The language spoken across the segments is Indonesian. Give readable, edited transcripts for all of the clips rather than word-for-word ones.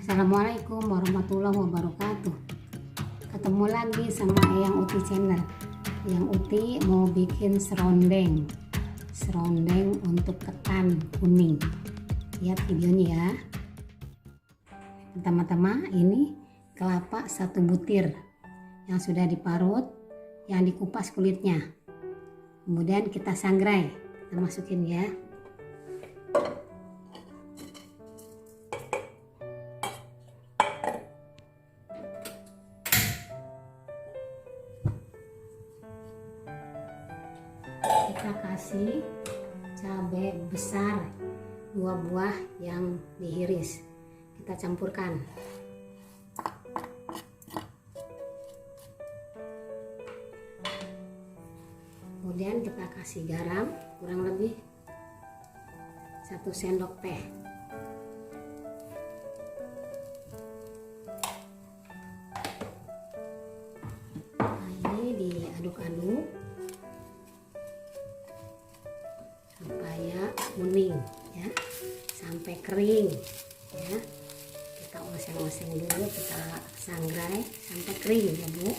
Assalamualaikum warahmatullahi wabarakatuh. Ketemu lagi sama Eyang Uti channel. Yang Uti mau bikin serondeng untuk ketan kuning. Lihat videonya ya. Pertama-tama ini kelapa 1 butir yang sudah diparut, yang dikupas kulitnya. Kemudian kita sangrai, kita masukin ya. Kita kasih cabai besar 2 buah yang diiris, kita campurkan. Kemudian kita kasih garam kurang lebih 1 sendok teh. Nah, ini diaduk-aduk supaya kuning ya, sampai kering ya. Kita oseng-oseng dulu, kita sangrai sampai kering ya Bu.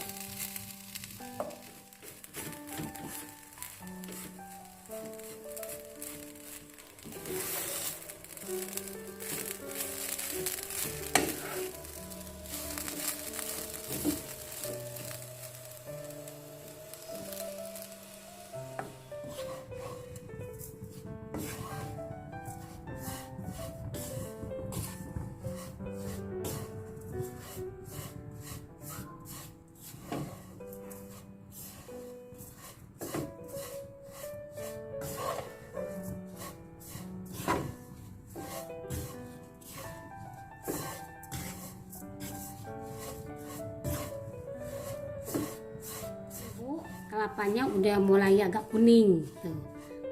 Kelapanya udah mulai agak kuning tuh.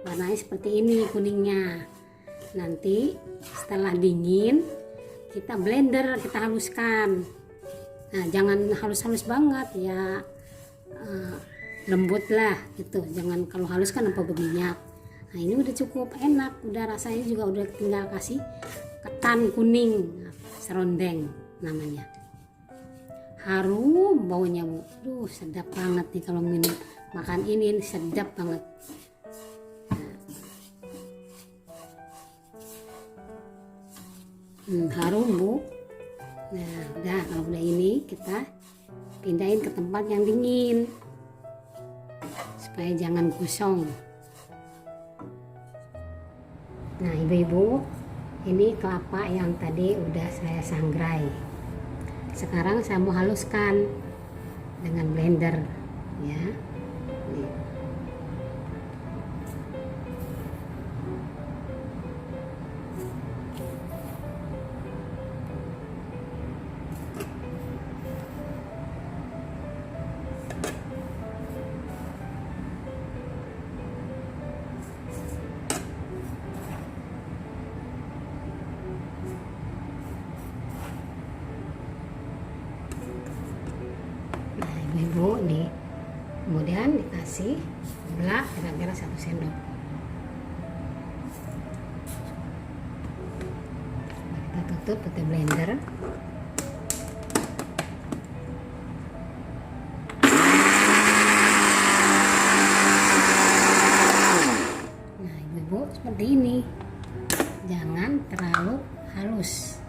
Warnanya seperti ini kuningnya. Nanti setelah dingin kita blender, kita haluskan. Nah, jangan halus-halus banget ya, lembut lah gitu. Jangan kalau halus kan apa berminyak. Nah, ini udah cukup enak, udah rasanya juga udah tinggal kasih ketan kuning, serondeng namanya. Harum baunya Bu, duh sedap banget nih kalau minum makan ini sedap banget. Harum Bu. Nah udah, kalau udah ini kita pindahin ke tempat yang dingin supaya jangan gosong. Nah ibu-ibu, ini kelapa yang tadi udah saya sangrai. Sekarang saya mau haluskan dengan blender ya. Nih. Ibu nih, kemudian dikasih gula kira-kira 1 sendok. Kita tutup pakai blender. Nah ibu-ibu seperti ini, jangan terlalu halus.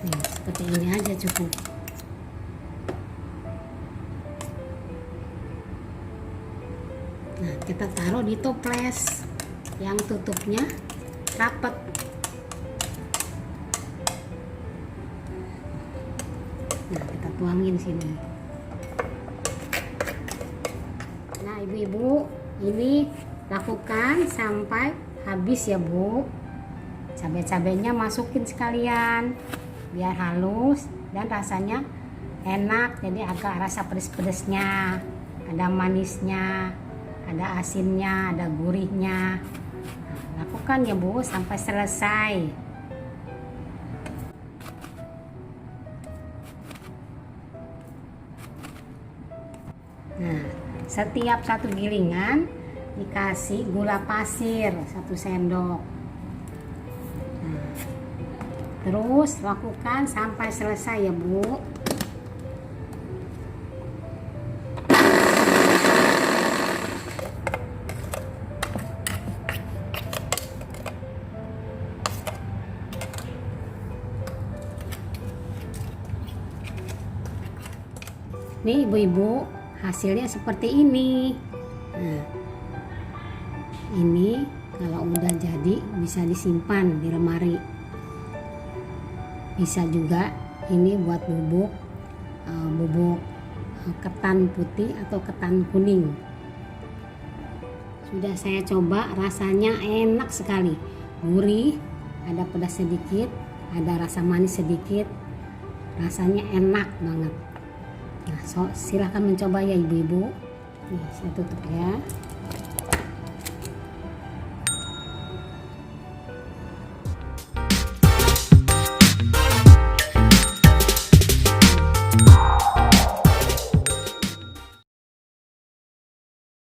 Nih, seperti ini aja cukup. Nah, kita taruh di toples yang tutupnya rapat. Nah, kita tuangin sini. Nah, ibu-ibu, ini lakukan sampai habis ya Bu. Cabai-cabainya masukin sekalian biar halus dan rasanya enak. Jadi agak rasa pedes-pedesnya, ada manisnya, ada asinnya, ada gurihnya. Nah, lakukan ya Bu sampai selesai. Nah, setiap 1 gilingan dikasih gula pasir 1 sendok. Nah, terus lakukan sampai selesai ya Bu. Nih ibu-ibu, hasilnya seperti ini. Nah, ini kalau udah jadi bisa disimpan di lemari. Bisa juga ini buat bubuk ketan putih atau ketan kuning. Sudah saya coba, rasanya enak sekali, gurih, ada pedas sedikit, ada rasa manis sedikit, rasanya enak banget. Nah, silahkan mencoba ya ibu-ibu. Nih, saya tutup ya.